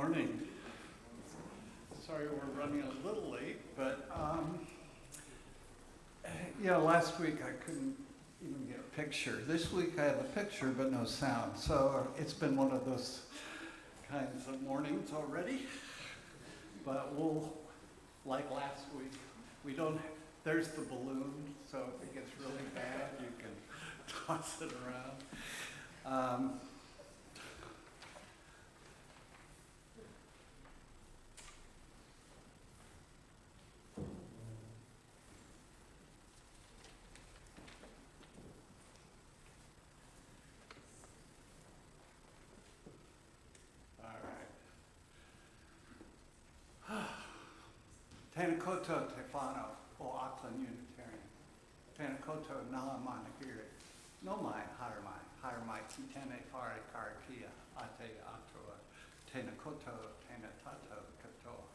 morning. Sorry we're running a little late, but last week I couldn't even get a picture. This week I have a picture but no sound. So it's been one of those kinds of mornings already. But we'll, like last week, there's the balloon, so if it gets really bad, you can toss it around. Tēnā koutou te whānau o Auckland Unitarian. Tēnā koutou nā mana here. No mai, haere mai ki tēnei whare karakia a te atua. Tēnā koutou, tēnā tātou katoa.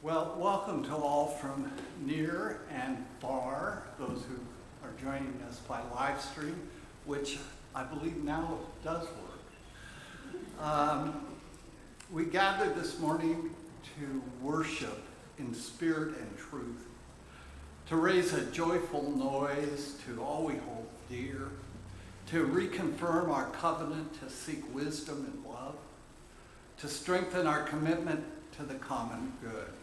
Well, welcome to all from near and far, those who are joining us by live stream, which I believe now does work. We gathered this morning to worship in spirit and truth, to raise a joyful noise to all we hold dear, to reconfirm our covenant to seek wisdom and love, to strengthen our commitment to the common good.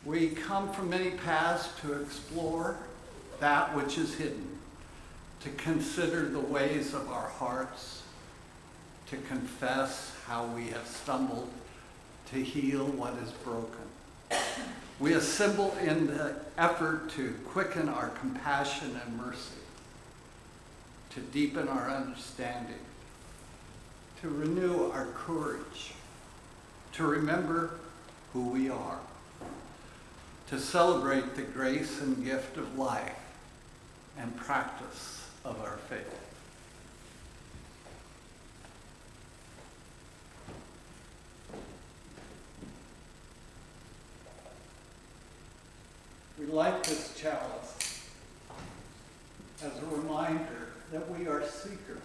We come from many paths to explore that which is hidden, to consider the ways of our hearts, to confess how we have stumbled, to heal what is broken. We assemble in the effort to quicken our compassion and mercy, to deepen our understanding, to renew our courage, to remember who we are, to celebrate the grace and gift of life and practice of our faith. We light this chalice as a reminder that we are seekers.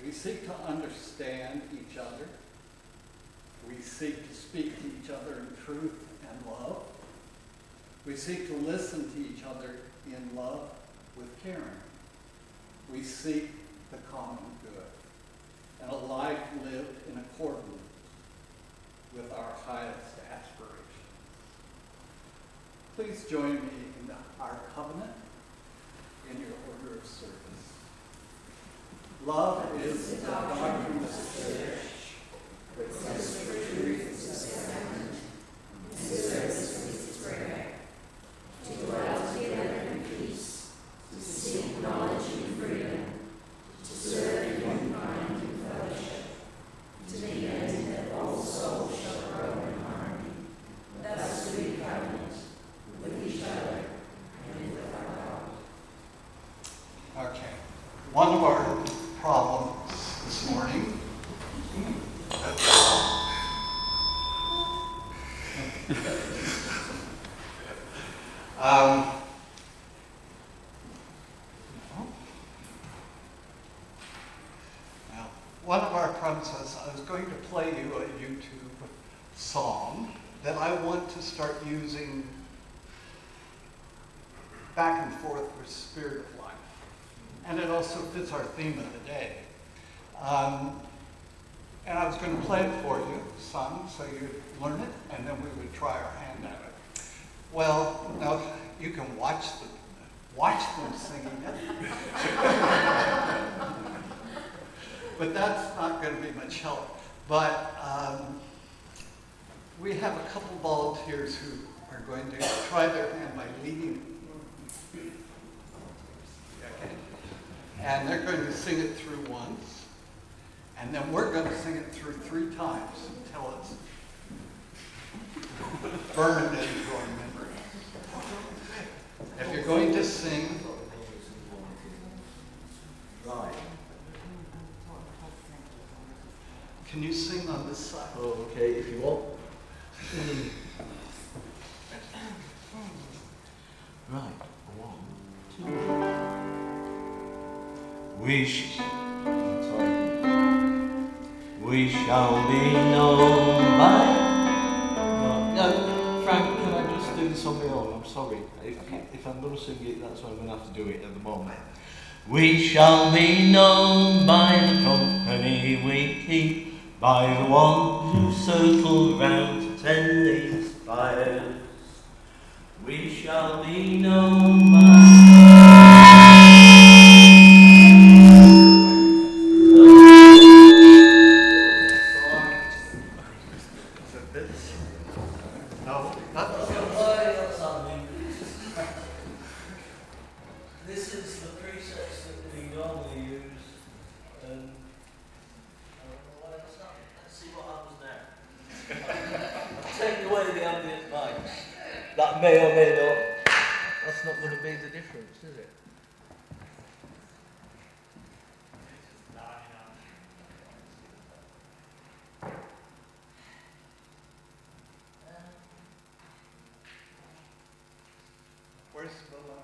We seek to understand each other. We seek to speak to each other in truth and love. We seek to listen to each other in love with caring. We seek the common good and a life lived in accordance with our highest aspirations. Please join me in our covenant in your order of service. Love is the doctrine of the church, which says for truth is sacrament, and service is its prayer. To dwell together in peace, to seek knowledge and freedom, to serve in one mind and fellowship, to the end that all souls shall grow in harmony. Thus do we covenant with each other and with our God. Okay. One of our problems this morning one of our problems was I was going to play you a YouTube song that I want to start using back and forth with Spirit of Life. And it also fits our theme of the day. And I was going to play it for you, sung, so you'd learn it, and then we would try our hand at it. Well, now you can watch them singing it. But that's not going to be much help. But we have a couple volunteers who are going to try their hand by leading. Okay. And they're going to sing it through once, and then we're going to sing it through 3 times until it's burned into our memory. If you're going to sing, right. Can you sing on this side? Oh, okay, if you want. Right, 1, 2. Wish we shall be known by... No, Frank, can I just do this on my own? I'm sorry. If I'm going to sing it, that's why I'm going to have to do it at the moment. We shall be known by the company we keep, by the ones who circle round to tend these fires. We shall be known by... This is the presets that we normally use, and I don't know why it's not. Let's see what happens now. I've taken away the ambient mic. That may or may not. That's not going to be the difference, is it? Where's the balloon?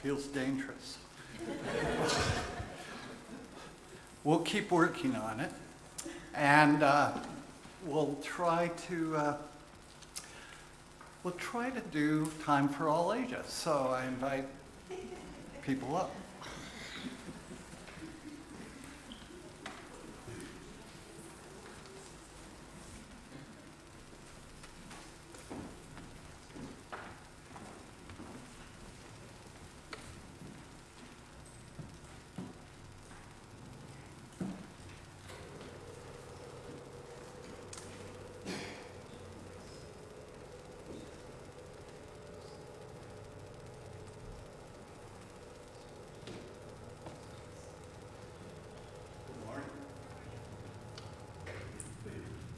Feels dangerous. We'll keep working on it, and we'll try to do time for all ages. So I invite people up.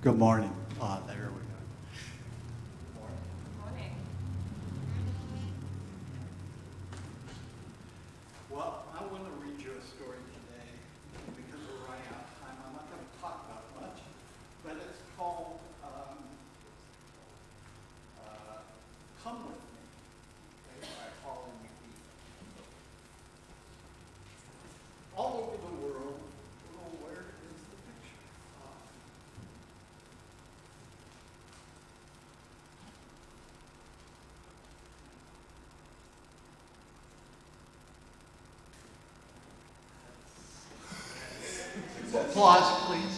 Good morning. There Well, I want to read you a story today because we're running out of time. I'm not going to talk about it much, but it's called Come With Me, okay, by Holly McGee. All over the world, oh, where is the picture? Applause, please.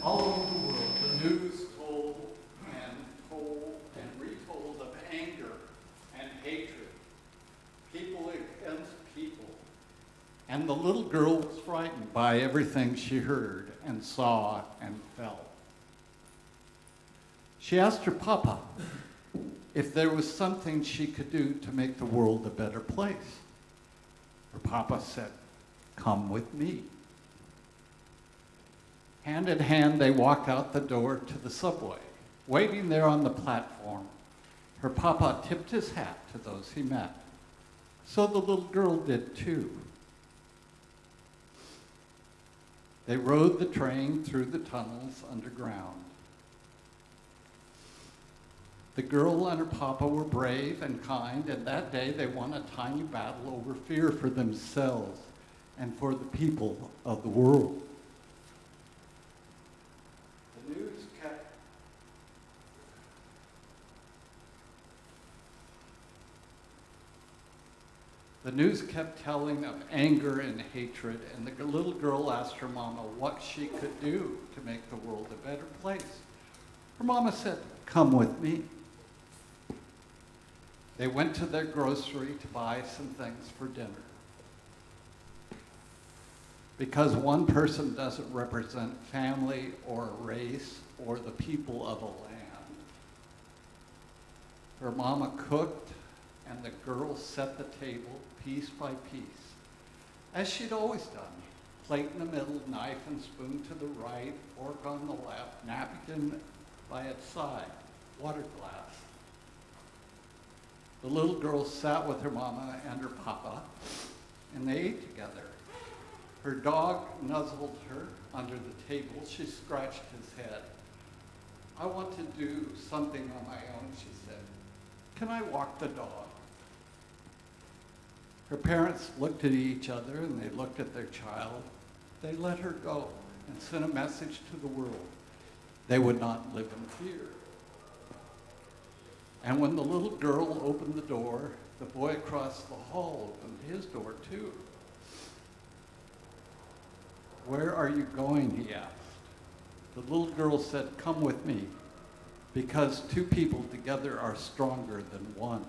All over the world, the news told and retold of anger and hatred, people against people. And the little girl was frightened by everything she heard and saw and felt. She asked her papa if there was something she could do to make the world a better place. Her papa said, "Come with me." Hand in hand, they walked out the door to the subway. Waiting there on the platform, her papa tipped his hat to those he met. So the little girl did too. They rode the train through the tunnels underground. The girl and her papa were brave and kind, and that day they won a tiny battle over fear for themselves and for the people of the world. The news kept telling of anger and hatred, and the little girl asked her mama what she could do to make the world a better place. Her mama said, "Come with me." They went to their grocery to buy some things for dinner. Because one person doesn't represent family or a race or the people of a land. Her mama cooked, and the girl set the table piece by piece, as she'd always done. Plate in the middle, knife and spoon to the right, fork on the left, napkin by its side, water glass. The little girl sat with her mama and her papa, and they ate together. Her dog nuzzled her under the table. She scratched his head. "I want to do something on my own," she said. "Can I walk the dog?" Her parents looked at each other and they looked at their child. They let her go and sent a message to the world. They would not live in fear. And when the little girl opened the door, the boy across the hall opened his door too. "Where are you going?" he asked. The little girl said, "Come with me, because two people together are stronger than one."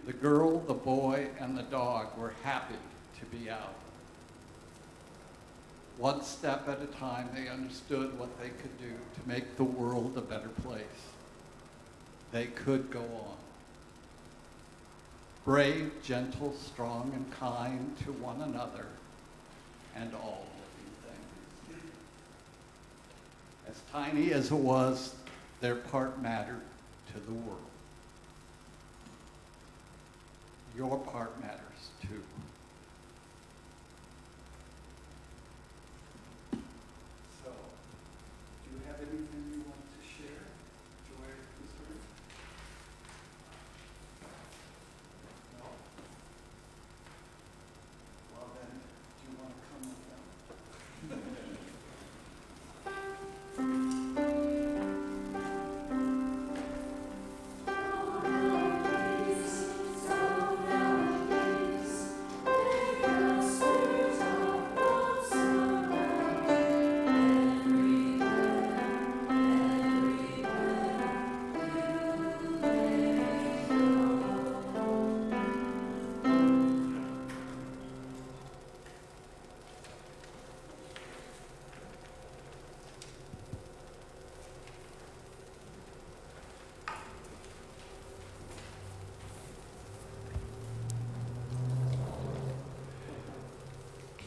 The girl, the boy, and the dog were happy to be out. One step at a time, they understood what they could do to make the world a better place. They could go on. Brave, gentle, strong, and kind to one another and all living things. As tiny as it was, their part mattered to the world. Your part matters too. So, do you have anything you want to share, joy or concern? No? Well then, do you want to come with them?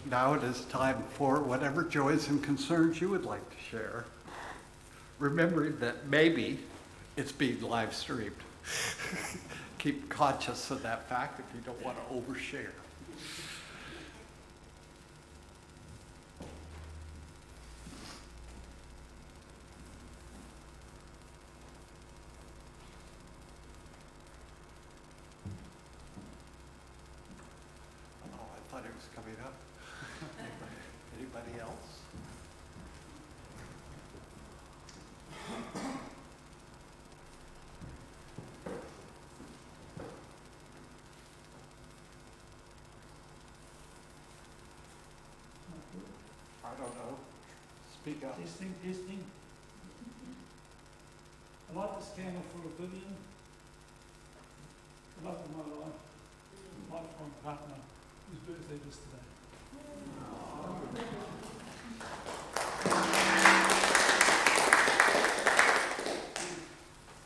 Now it is time for whatever joys and concerns you would like to share. Remembering that maybe it's being live streamed. keep conscious of that fact if you don't want to overshare. Oh, I thought it was coming up. Anybody else? I don't know. Speak up. Testing. I like this candle for oblivion. The love of my life, lifelong partner, whose birthday was today.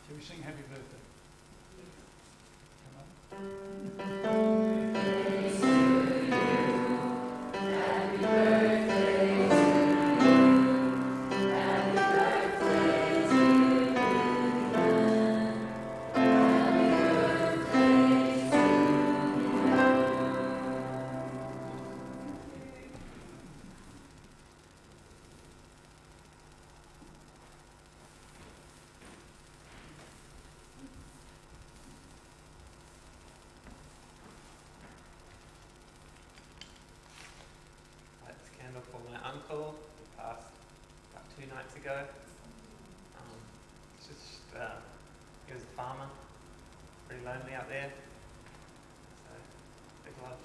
Shall we sing happy birthday? Come on. Light this candle for my uncle who passed about 2 nights ago. It's just, he was a farmer, pretty lonely out there. So, big love to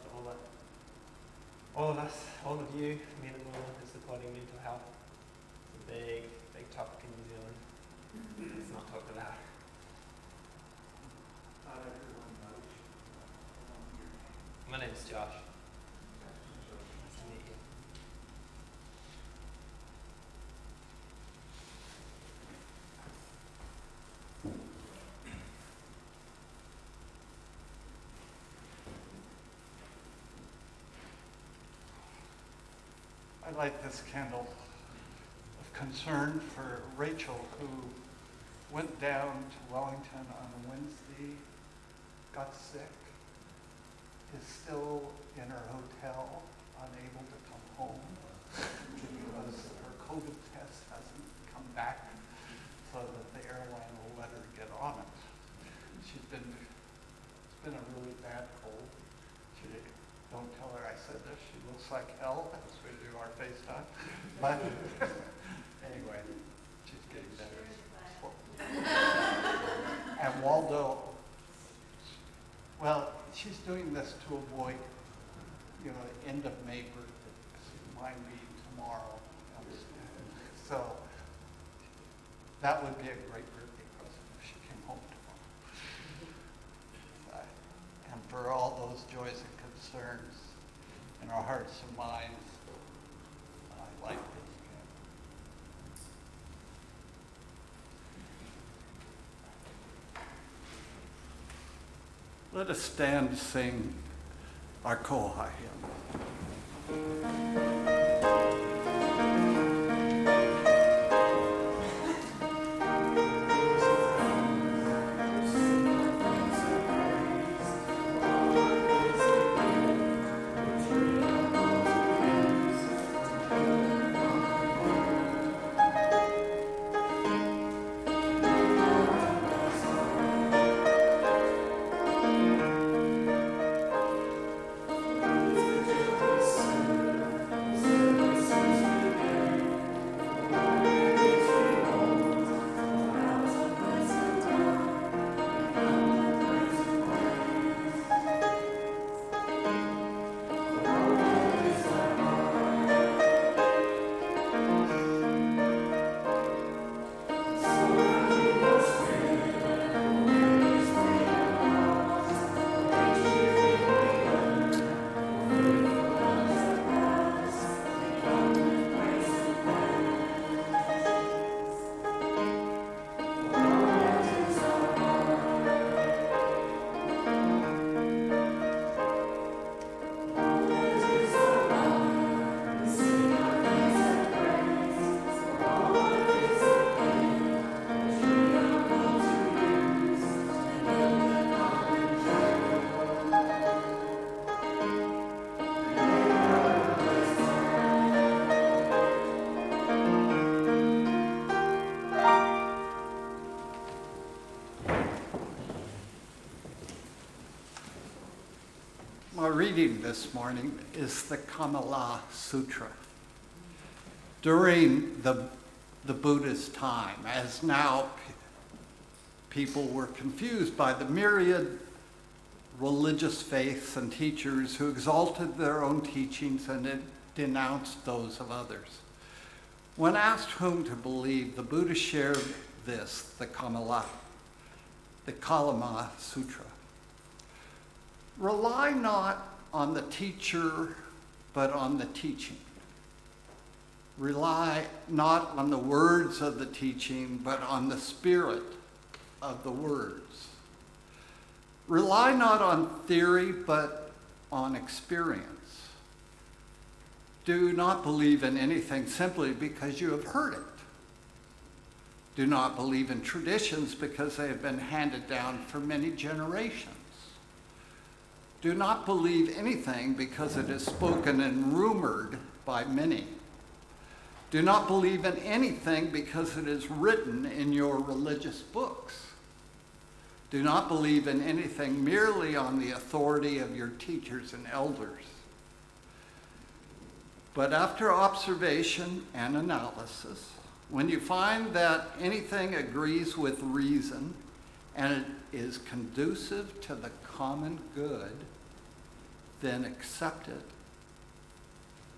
all of us, all of you, men and women who are supporting mental health. It's a big topic in New Zealand. It's not talked about. My name's Josh. Nice to meet you. I light this candle of concern for Rachel, who went down to Wellington on a Wednesday, got sick, is still in her hotel, unable to come home because her COVID test hasn't come back so that the airline will let her get on it. It's been a really bad cold. Don't tell her I said this. She looks like hell as we do our FaceTime. But anyway, she's getting better. And Waldo, well, she's doing this to avoid, the end of May birthday. Mine being tomorrow. So that would be a great birthday present if she came home tomorrow. And for all those joys and concerns in our hearts and minds, I like this candle. Let us stand to sing our Koha hymn. My reading this morning is the Kamala Sutra. During the Buddha's time, as now people were confused by the myriad religious faiths and teachers who exalted their own teachings and denounced those of others. When asked whom to believe, the Buddha shared this, the Kalama Sutra. Rely not on the teacher, but on the teaching. Rely not on the words of the teaching, but on the spirit of the words. Rely not on theory, but on experience. Do not believe in anything simply because you have heard it. Do not believe in traditions because they have been handed down for many generations. Do not believe anything because it is spoken and rumored by many. Do not believe in anything because it is written in your religious books. Do not believe in anything merely on the authority of your teachers and elders. But after observation and analysis, when you find that anything agrees with reason and it is conducive to the common good, then accept it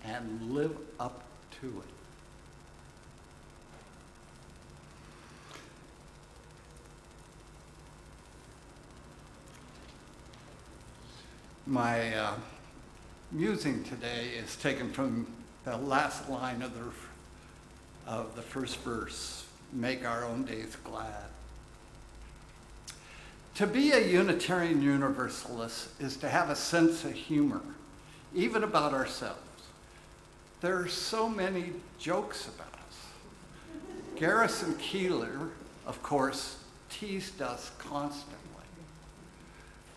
and live up to it. My musing today is taken from the last line of the first verse, make our own days glad. To be a Unitarian Universalist is to have a sense of humor, even about ourselves. There are so many jokes about us. Garrison Keillor, of course, teased us constantly.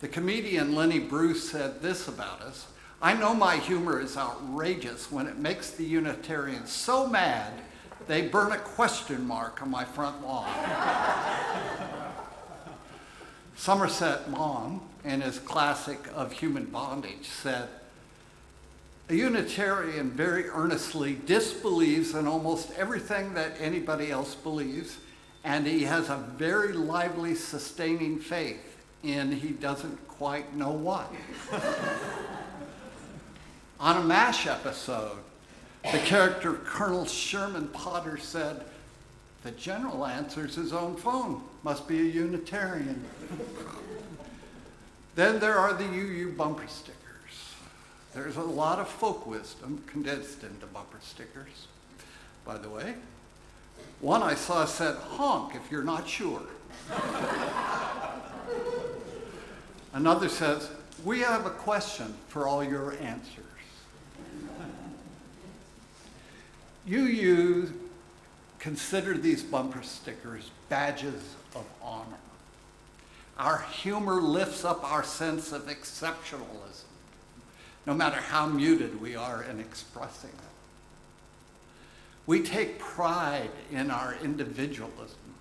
The comedian Lenny Bruce said this about us: I know my humor is outrageous when it makes the Unitarians so mad they burn a question mark on my front lawn. Somerset Maugham, in his classic Of Human Bondage, said, a Unitarian very earnestly disbelieves in almost everything that anybody else believes, and he has a very lively, sustaining faith in he doesn't quite know what. On a MASH episode, the character Colonel Sherman Potter said, the general answers his own phone, must be a Unitarian. Then there are the UU bumper stickers. There's a lot of folk wisdom condensed into bumper stickers, by the way. One I saw said, honk if you're not sure. Another says, we have a question for all your answers. You consider these bumper stickers badges of honor. Our humor lifts up our sense of exceptionalism, no matter how muted we are in expressing it. We take pride in our individualism.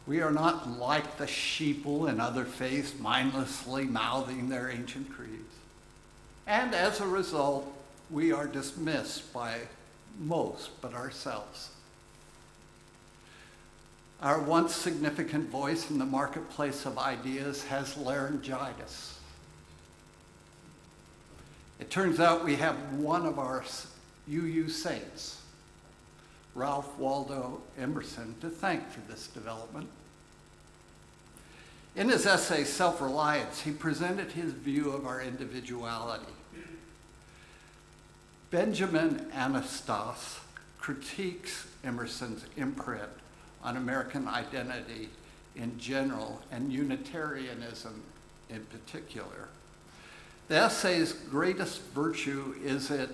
We are not like the sheeple and other faiths mindlessly mouthing their ancient creeds. And as a result, we are dismissed by most but ourselves. Our once significant voice in the marketplace of ideas has laryngitis. It turns out we have one of our UU saints, Ralph Waldo Emerson, to thank for this development. In his essay, Self-Reliance, he presented his view of our individuality. Benjamin Anastas critiques Emerson's imprint on American identity in general and Unitarianism in particular. The essay's greatest virtue is it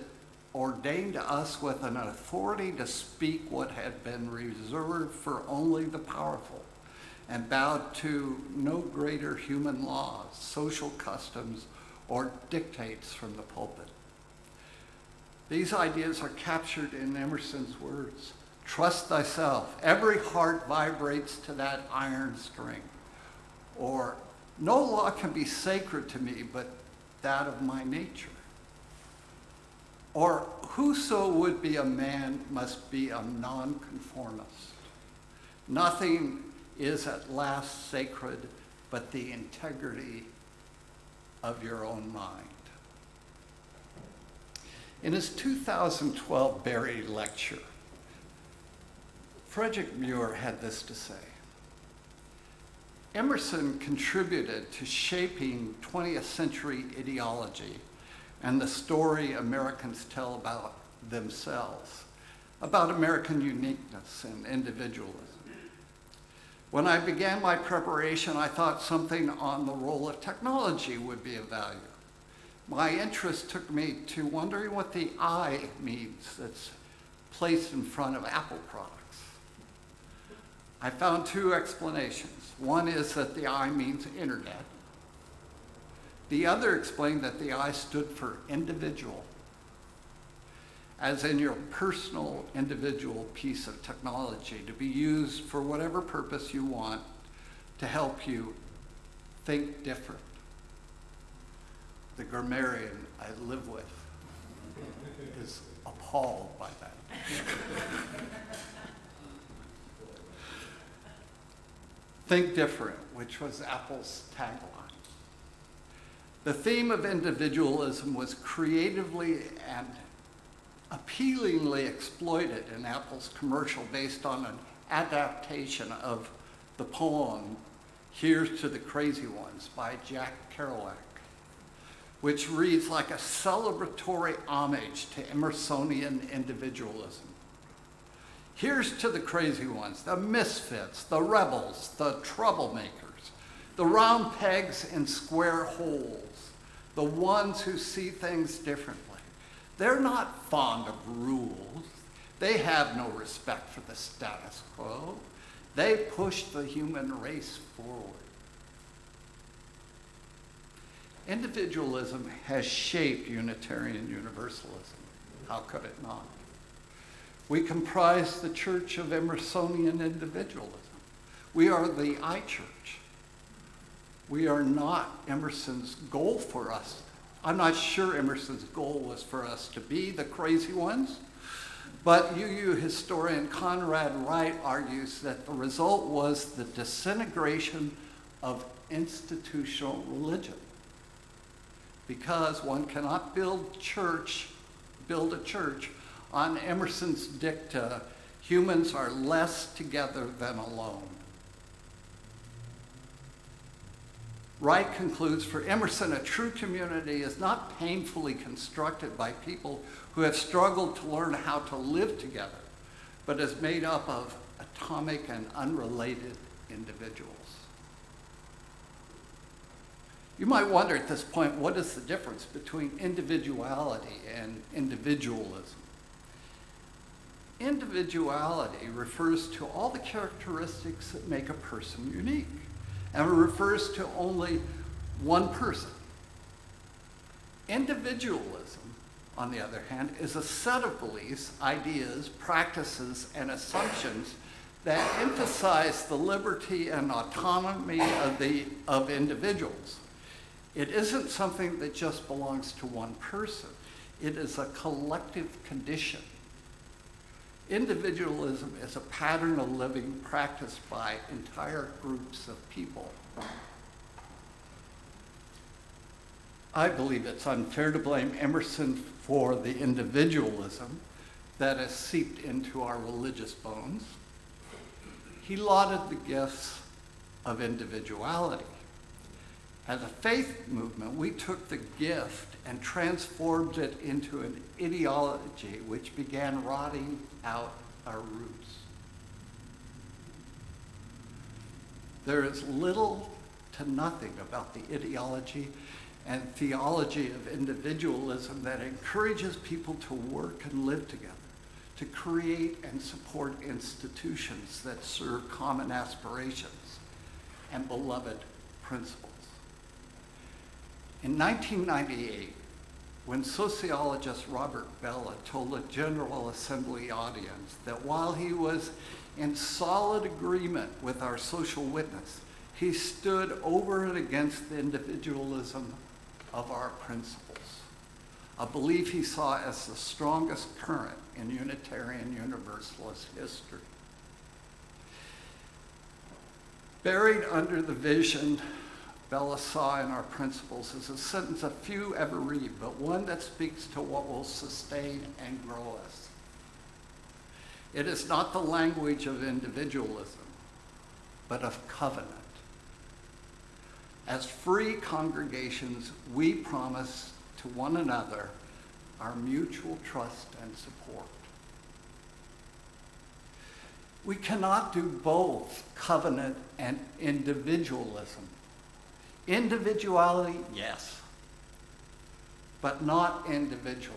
ordained us with an authority to speak what had been reserved for only the powerful, and bowed to no greater human laws, social customs, or dictates from the pulpit. These ideas are captured in Emerson's words. Trust thyself. Every heart vibrates to that iron string. Or No law can be sacred to me but that of my nature. Or whoso would be a man must be a nonconformist. Nothing is at last sacred but the integrity of your own mind. In his 2012 Barry lecture, Frederick Muir had this to say: Emerson contributed to shaping 20th century ideology and the story Americans tell about themselves, about American uniqueness and individualism. When I began my preparation, I thought something on the role of technology would be of value. My interest took me to wondering what the I means that's placed in front of Apple products. I found two explanations. One is that the I means internet. The other explained that the I stood for individual, as in your personal individual piece of technology to be used for whatever purpose you want to help you think different. The grammarian I live with is appalled by that. Think different, which was Apple's tagline. The theme of individualism was creatively and appealingly exploited in Apple's commercial based on an adaptation of the poem Here's to the Crazy Ones by Jack Kerouac, which reads like a celebratory homage to Emersonian individualism. Here's to the crazy ones, the misfits, the rebels, the troublemakers, the round pegs in square holes, the ones who see things differently. They're not fond of rules. They have no respect for the status quo. They push the human race forward. Individualism has shaped Unitarian Universalism. How could it not? We comprise the Church of Emersonian individualism. We are the I Church. We are not Emerson's goal for us. I'm not sure Emerson's goal was for us to be the crazy ones, but UU historian Conrad Wright argues that the result was the disintegration of institutional religion, because one cannot build a church on Emerson's dicta, humans are less together than alone. Wright concludes, for Emerson, a true community is not painfully constructed by people who have struggled to learn how to live together, but is made up of atomic and unrelated individuals. You might wonder at this point, what is the difference between individuality and individualism? Individuality refers to all the characteristics that make a person unique, and it refers to only one person. Individualism, on the other hand, is a set of beliefs, ideas, practices, and assumptions that emphasize the liberty and autonomy of individuals. It isn't something that just belongs to one person. It is a collective condition. Individualism is a pattern of living practiced by entire groups of people. I believe it's unfair to blame Emerson for the individualism that has seeped into our religious bones. He lauded the gifts of individuality. As a faith movement, we took the gift and transformed it into an ideology which began rotting out our roots. There is little to nothing about the ideology and theology of individualism that encourages people to work and live together, to create and support institutions that serve common aspirations and beloved principles. In 1998, when sociologist Robert Bella told a General Assembly audience that while he was in solid agreement with our social witness, he stood over and against the individualism of our principles, a belief he saw as the strongest current in Unitarian Universalist history. Buried under the vision Bella saw in our principles is a sentence a few ever read, but one that speaks to what will sustain and grow us. It is not the language of individualism, but of covenant. As free congregations, we promise to one another our mutual trust and support. We cannot do both covenant and individualism. Individuality, yes, but not individualism.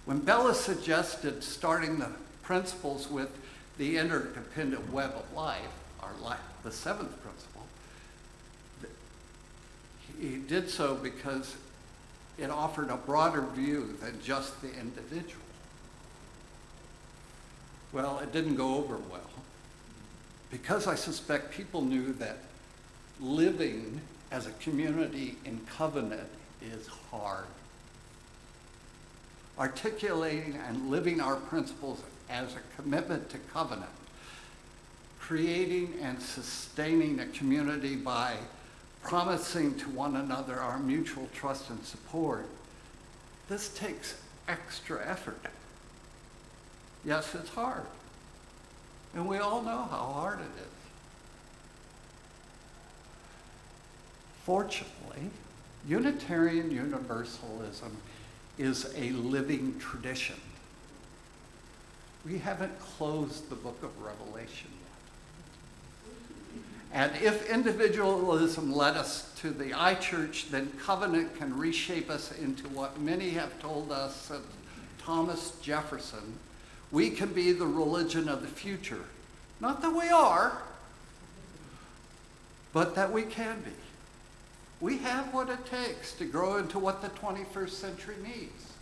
When Bella suggested starting the principles with the interdependent web of life, the seventh principle, he did so because it offered a broader view than just the individual. Well, it didn't go over well, because I suspect people knew that living as a community in covenant is hard. Articulating and living our principles as a commitment to covenant, creating and sustaining a community by promising to one another our mutual trust and support, this takes extra effort. Yes, it's hard. And we all know how hard it is. Fortunately, Unitarian Universalism is a living tradition. We haven't closed the book of Revelation yet. And if individualism led us to the I-Church, then covenant can reshape us into what many have told us of Thomas Jefferson: we can be the religion of the future. Not that we are, but that we can be. We have what it takes to grow into what the 21st century needs.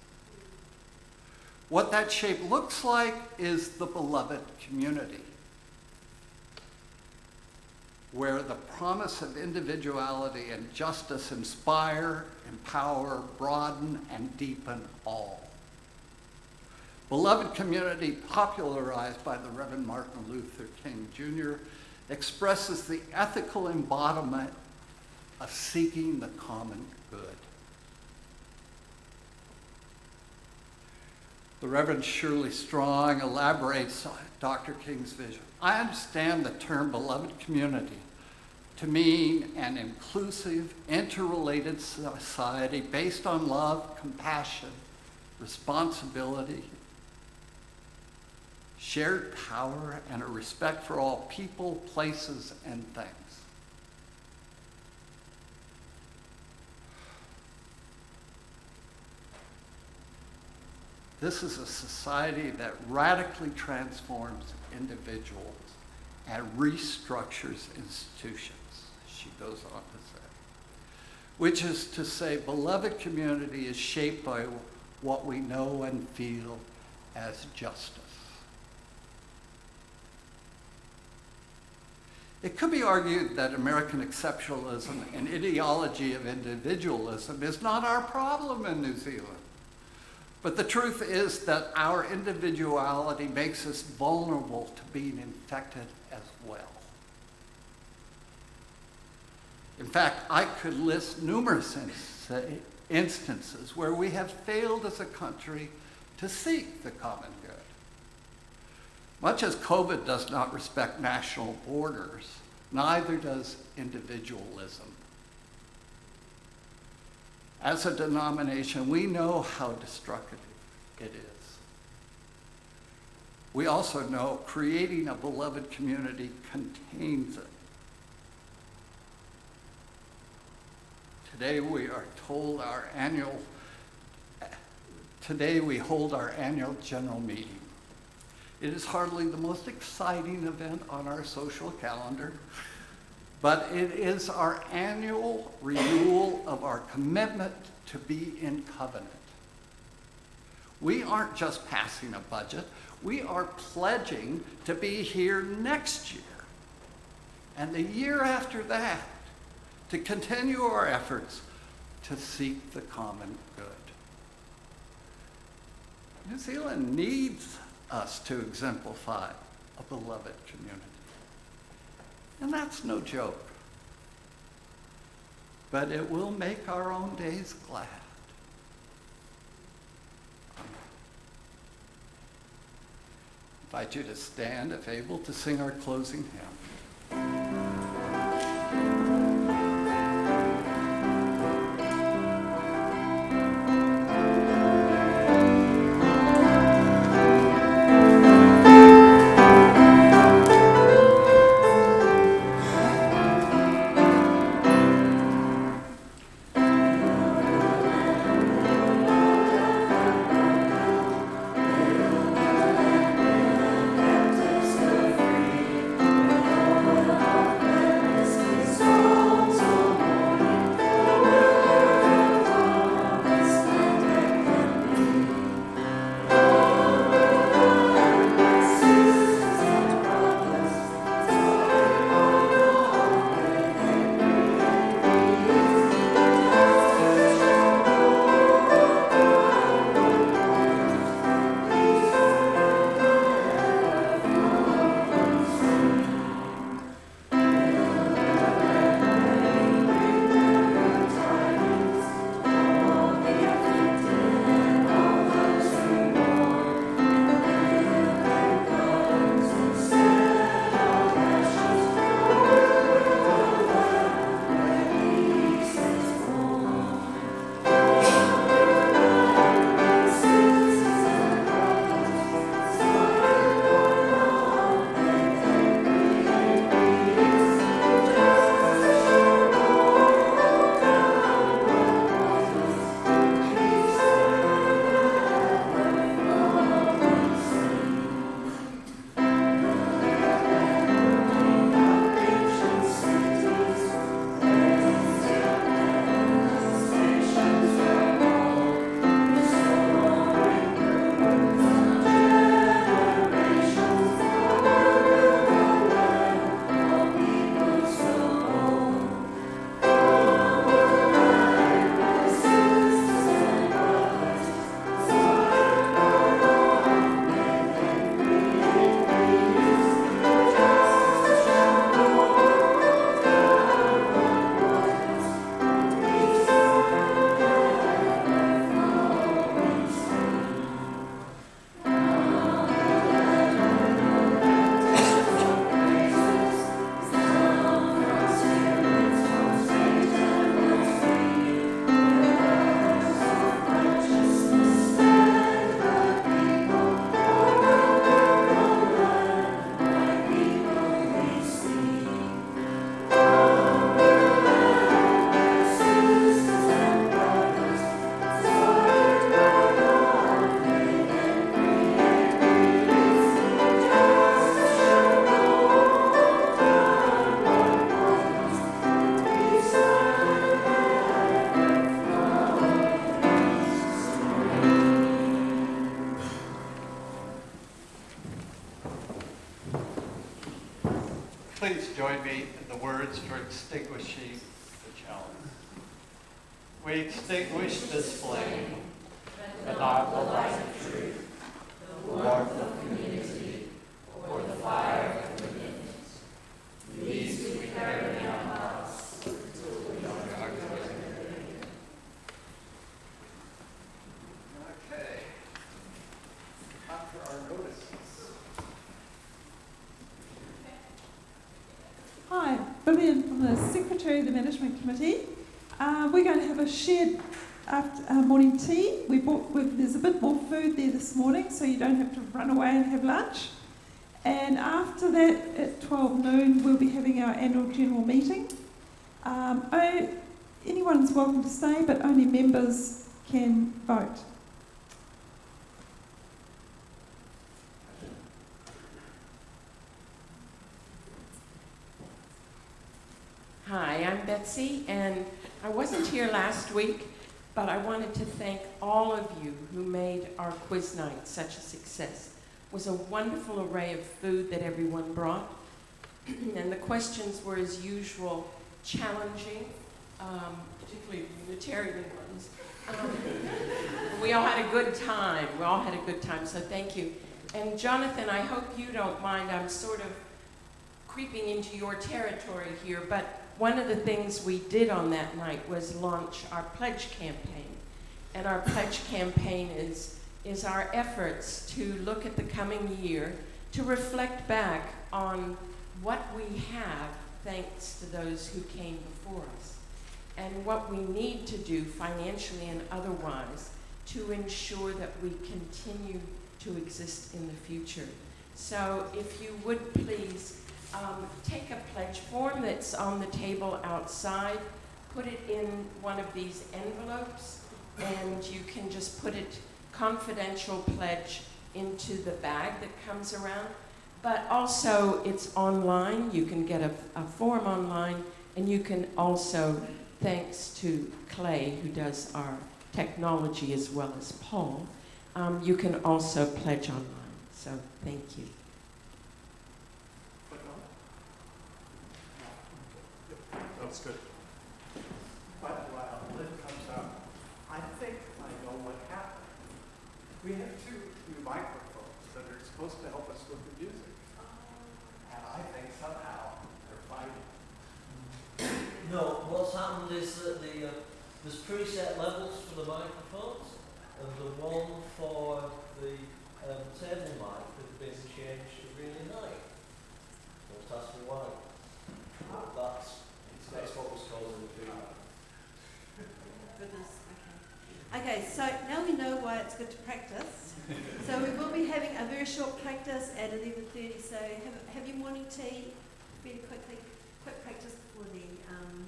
What that shape looks like is the beloved community, where the promise of individuality and justice inspire, empower, broaden, and deepen all. Beloved community, popularized by the Reverend Martin Luther King Jr., expresses the ethical embodiment of seeking the common good. The Reverend Shirley Strong elaborates on Dr. King's vision. I understand the term beloved community to mean an inclusive, interrelated society based on love, compassion, responsibility, shared power, and a respect for all people, places, and things. This is a society that radically transforms individuals and restructures institutions, she goes on to say. Which is to say, beloved community is shaped by what we know and feel as justice. It could be argued that American exceptionalism and ideology of individualism is not our problem in New Zealand. But the truth is that our individuality makes us vulnerable to being infected as well. In fact, I could list numerous instances where we have failed as a country to seek the common good. Much as COVID does not respect national borders, neither does individualism. As a denomination, we know how destructive it is. We also know creating a beloved community contains it. Today we hold our annual general meeting. It is hardly the most exciting event on our social calendar, but it is our annual renewal of our commitment to be in covenant. We aren't just passing a budget, we are pledging to be here next year. and the year after that, to continue our efforts to seek the common good. New Zealand needs us to exemplify a beloved community. And that's no joke. But it will make our own days glad. I invite you to stand, if able, to sing our closing hymn. Please join me in the words for extinguishing the chalice. We extinguish this flame, but not the light of truth, the warmth of community, or the fire of commitment. These we carry in our hearts until we are Okay. After our notices. Hi, Vivian from the Secretary of the Management Committee. We're going to have a shared morning tea. There's a bit more food there this morning, so you don't have to run away and have lunch. And after that, at 12 noon, we'll be having our annual general meeting. Anyone's welcome to stay, but only members can vote. Hi, I'm Betsy, and I wasn't here last week, but I wanted to thank all of you who made our quiz night such a success. It was a wonderful array of food that everyone brought. and the questions were, as usual, challenging, particularly Unitarian ones. We all had a good time. We all had a good time, so thank you. And Jonathan, I hope you don't mind. I'm sort of creeping into your territory here, but one of the things we did on that night was launch our pledge campaign. And our pledge campaign is our efforts to look at the coming year, to reflect back on what we have thanks to those who came before us, and what we need to do financially and otherwise to ensure that we continue to exist in the future. So if you would please take a pledge form that's on the table outside, put it in one of these envelopes, and you can just put it, confidential pledge, into the bag that comes around. But also it's online. You can get a form online, and you can also, thanks to Clay, who does our technology as well as Paul, you can also pledge online. So thank you. That's good. But while Lynn comes up, I think I know what happened. We have two new microphones that are supposed to help us with the music. And I think somehow they're fighting. No, what's happened is that there's preset levels for the microphones, and the one for the table mic has been changed to really high. Don't ask me why. But that's what was causing the feedback. Goodness, okay. Okay, so now we know why it's good to practice. So we will be having a very short practice at 11:30. So have your morning tea really quickly. Quick practice before the AGM.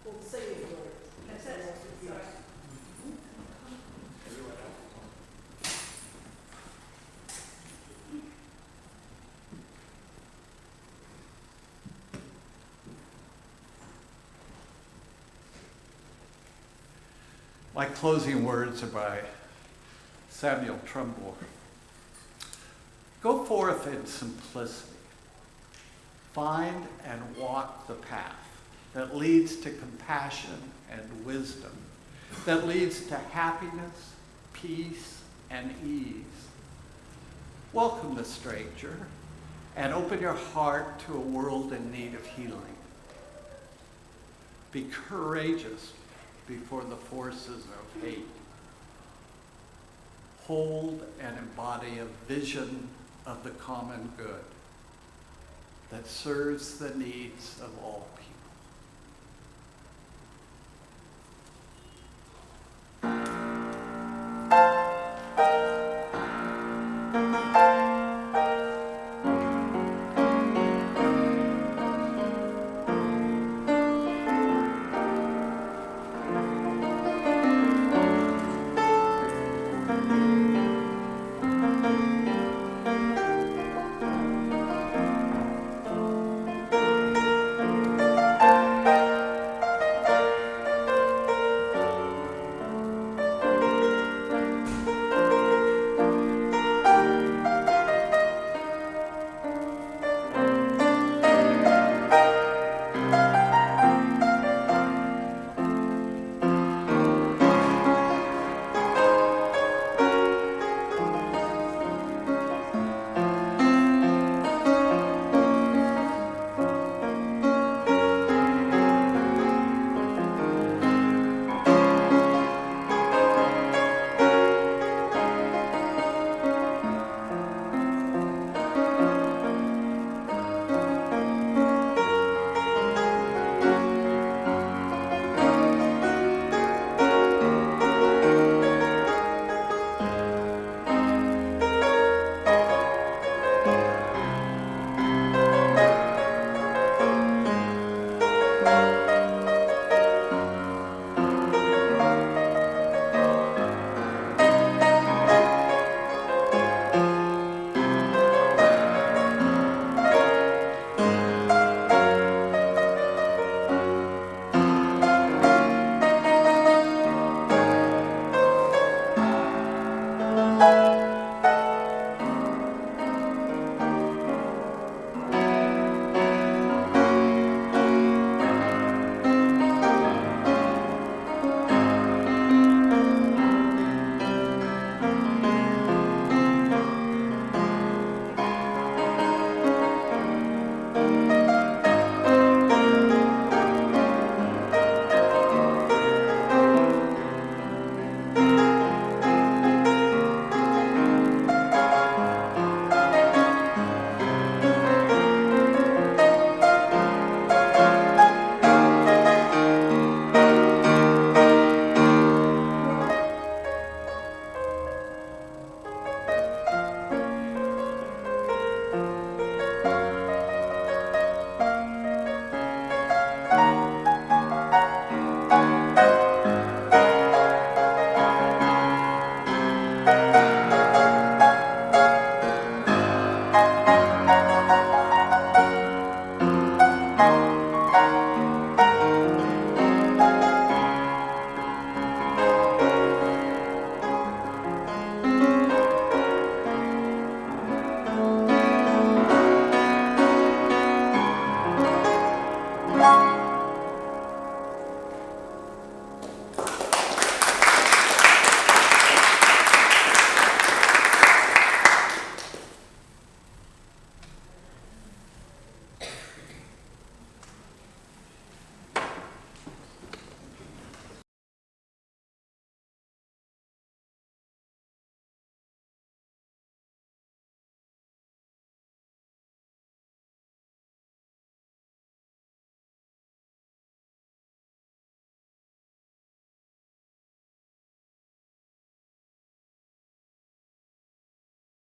Well, say it words. That's it. Sorry. My closing words are by Samuel Trumbull. Go forth in simplicity. Find and walk the path that leads to compassion and wisdom, that leads to happiness, peace, and ease. Welcome the stranger and open your heart to a world in need of healing. Be courageous before the forces of hate. Hold and embody a vision of the common good that serves the needs of all people.